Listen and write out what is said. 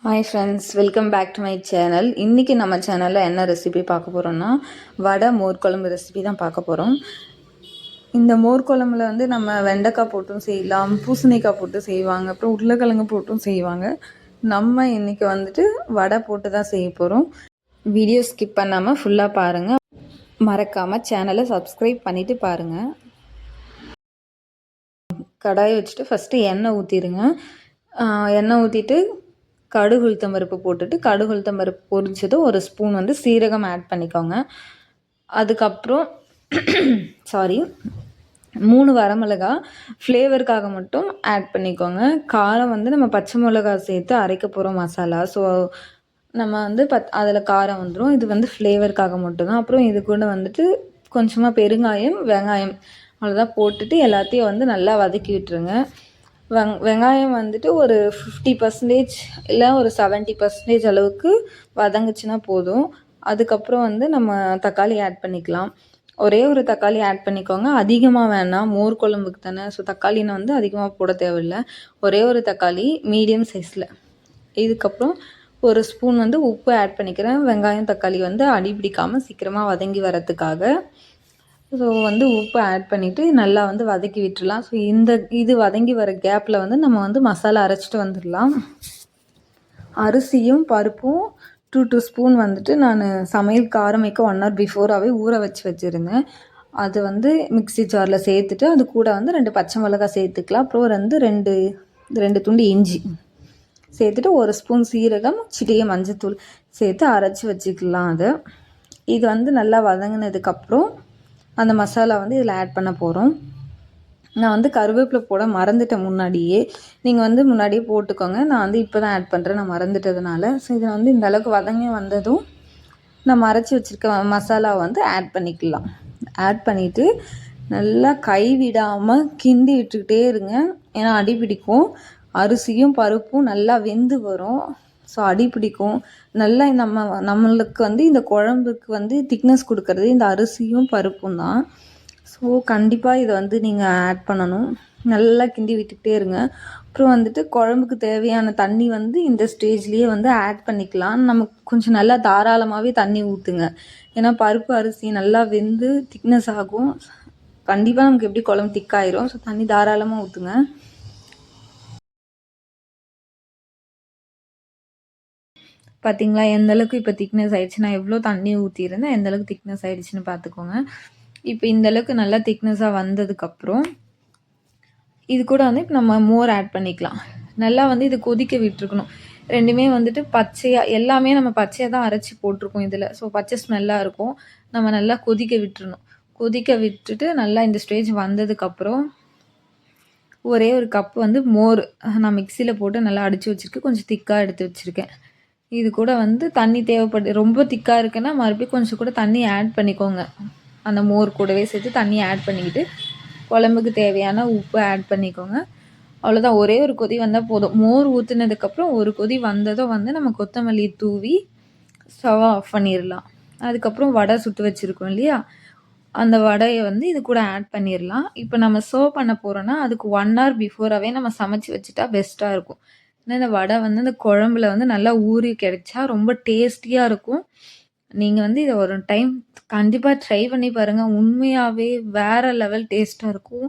Hi friends, welcome back to my channel. இன்றைக்கி நம்ம சேனலில் என்ன ரெசிபி பார்க்க போகிறோன்னா வடை மோர் குழம்பு ரெசிபி தான் பார்க்க போகிறோம். இந்த மோர் குழம்புல வந்து நம்ம வெண்டைக்காய் போட்டும் செய்யலாம், பூசணிக்காய் போட்டு செய்வாங்க, அப்புறம் உருளைக்கிழங்கு போட்டும் செய்வாங்க. நம்ம இன்றைக்கி வந்துட்டு வடை போட்டு தான் செய்ய போகிறோம். வீடியோ ஸ்கிப் பண்ணாமல் ஃபுல்லாக பாருங்கள். மறக்காமல் சேனலை சப்ஸ்கிரைப் பண்ணிவிட்டு பாருங்கள். கடாயை வச்சுட்டு ஃபஸ்ட்டு எண்ணெய் ஊற்றிடுங்க. எண்ணெய் ஊற்றிட்டு கடுகு உளுத்தம் பருப்பு போட்டுட்டு கடுகு உளுத்தம் பருப்பு பொரிச்சதும் ஒரு ஸ்பூன் வந்து சீரகம் ஆட் பண்ணிக்கோங்க. அதுக்கப்புறம் 3 வரமிளகா ஃப்ளேவருக்காக மட்டும் ஆட் பண்ணிக்கோங்க. காரம் வந்து நம்ம பச்சை மிளகா சேர்த்து அரைக்க போகிறோம் மசாலா. ஸோ நம்ம வந்து அதில் காரம் வந்துடும். இது வந்து ஃப்ளேவருக்காக மட்டும்தான். அப்புறம் இது கூட வந்துட்டு கொஞ்சமாக பெருங்காயம், வெங்காயம் அவ்வளோதான் போட்டுட்டு எல்லாத்தையும் வந்து நல்லா வதக்கி விட்டுருங்க. வெங்காயம் வந்துட்டு ஒரு 50% இல்லை ஒரு 70% அளவுக்கு வதங்குச்சுன்னா போதும். அதுக்கப்புறம் வந்து நம்ம தக்காளி ஆட் பண்ணிக்கலாம். ஒரே ஒரு தக்காளி ஆட் பண்ணிக்கோங்க, அதிகமாக வேணாம், மோர் குழம்புக்கு தானே. ஸோ தக்காளினை வந்து அதிகமாக போட தேவையில்லை. ஒரே ஒரு தக்காளி மீடியம் சைஸில். இதுக்கப்புறம் ஒரு ஸ்பூன் வந்து உப்பு ஆட் பண்ணிக்கிறேன். வெங்காயம் தக்காளி வந்து அடி பிடிக்காமல் சீக்கிரமாக வதங்கி வரத்துக்காக. ஸோ வந்து உப்பு ஆட் பண்ணிவிட்டு நல்லா வந்து வதக்கி விட்டுடலாம். ஸோ இது வதங்கி வர கேப்பில் வந்து நம்ம வந்து மசாலா அரைச்சிட்டு வந்துடலாம். அரிசியும் பருப்பும் 2 ஸ்பூன் வந்துட்டு நான் சமையல் காரம் வைக்க 1 hour பிஃபோராகவே ஊற வச்சுருந்தேன். அது வந்து மிக்ஸி ஜாரில் சேர்த்துட்டு அது கூட வந்து 2 பச்சை மிளகாய் சேர்த்துக்கலாம். அப்புறம் வந்து 2 துண்டு இஞ்சி சேர்த்துட்டு 1 ஸ்பூன் சீரகம், சிட்டிகை மஞ்சத்தூள் சேர்த்து அரைச்சி வச்சுக்கலாம். இது வந்து நல்லா வதங்கினதுக்கப்புறம் அந்த மசாலா வந்து இதில் ஆட் பண்ண போகிறோம். நான் வந்து கருவேப்பிலை போட மறந்துட்டேன் முன்னாடியே. நீங்கள் வந்து முன்னாடியே போட்டுக்கோங்க. நான் வந்து இப்போ தான் ஆட் பண்ணுறேன், நான் மறந்துட்டதுனால. ஸோ இதை வந்து இந்த அளவுக்கு வதங்கி வந்ததும் நம்ம அரைச்சி வச்சுருக்க மசாலாவை வந்து ஆட் பண்ணிக்கலாம். ஆட் பண்ணிவிட்டு நல்லா கைவிடாமல் கிண்டி விட்டுக்கிட்டே இருங்க. ஏன்னா அடி பிடிக்கும். அரிசியும் பருப்பும் நல்லா வெந்து வரும். ஸோ அடி பிடிக்கும். நல்லா நம்மளுக்கு வந்து இந்த குழம்புக்கு வந்து திக்னஸ் கொடுக்கறது இந்த அரிசியும் பருப்பும் தான். ஸோ கண்டிப்பாக இதை வந்து நீங்கள் ஆட் பண்ணணும். நல்லா கிண்டி விட்டுக்கிட்டே இருங்க. அப்புறம் வந்துட்டு குழம்புக்கு தேவையான தண்ணி வந்து இந்த ஸ்டேஜ்லேயே வந்து ஆட் பண்ணிக்கலாம். நமக்கு கொஞ்சம் நல்லா தாராளமாகவே தண்ணி ஊற்றுங்க. ஏன்னா பருப்பு அரிசி நல்லா வெந்து திக்னஸ் ஆகும். கண்டிப்பாக நமக்கு எப்படி குழம்பு திக்காயிரும். ஸோ தண்ணி தாராளமாக ஊற்றுங்க. பார்த்தீங்களா எந்தளவுக்கு இப்போ திக்னஸ் ஆகிடுச்சு. நான் எவ்வளோ தண்ணி ஊற்றிருந்தேன், எந்தளவுக்கு திக்னஸ் ஆகிடுச்சின்னு பார்த்துக்கோங்க. இப்போ இந்தளவுக்கு நல்லா திக்னஸாக வந்ததுக்கப்புறம் இது கூட வந்து இப்போ நம்ம மோர் ஆட் பண்ணிக்கலாம். நல்லா வந்து இது கொதிக்க விட்டுருக்கணும். ரெண்டுமே வந்துட்டு பச்சையாக எல்லாமே நம்ம பச்சையாக தான் அரைச்சி போட்டிருக்கோம் இதில். ஸோ பச்சை ஸ்மெல்லாக இருக்கும். நம்ம நல்லா கொதிக்க விட்டுறணும். கொதிக்க விட்டுட்டு நல்லா இந்த ஸ்டேஜ் வந்ததுக்கப்புறம் ஒரே ஒரு கப் வந்து மோர் நான் மிக்சியில் போட்டு நல்லா அடித்து வச்சுருக்கேன். கொஞ்சம் திக்காக எடுத்து வச்சுருக்கேன். இது கூட வந்து தண்ணி தேவைப்படுது. ரொம்ப திக்காக இருக்குன்னா மறுபடியும் கொஞ்சம் கூட தண்ணி ஆட் பண்ணிக்கோங்க. அந்த மோர் கூடவே சேர்த்து தண்ணி ஆட் பண்ணிக்கிட்டு குழம்புக்கு தேவையான உப்பு ஆட் பண்ணிக்கோங்க. அவ்வளோதான். ஒரே ஒரு கொதி வந்தால் போதும். மோர் ஊற்றுனதுக்கப்புறம் ஒரு கொதி வந்ததும் வந்து நம்ம கொத்தமல்லி தூவி ஸ்டவ் ஆஃப் பண்ணிடலாம். அதுக்கப்புறம் வடை சுட்டு வச்சுருக்கோம் இல்லையா, அந்த வடையை வந்து இது கூட ஆட் பண்ணிடலாம். இப்போ நம்ம சர்வ் பண்ண போகிறோன்னா அதுக்கு 1 hour பிஃபோராகவே நம்ம சமைச்சி வச்சுட்டா பெஸ்ட்டாக இருக்கும். ஏன்னா இந்த வடை வந்து அந்த குழம்புல வந்து நல்லா ஊறி கிடைச்சா ரொம்ப டேஸ்டியாக இருக்கும். நீங்கள் வந்து இதை ஒரு டைம் கண்டிப்பாக ட்ரை பண்ணி பாருங்கள். உண்மையாகவே வேறு லெவல் டேஸ்ட்டாக இருக்கும்.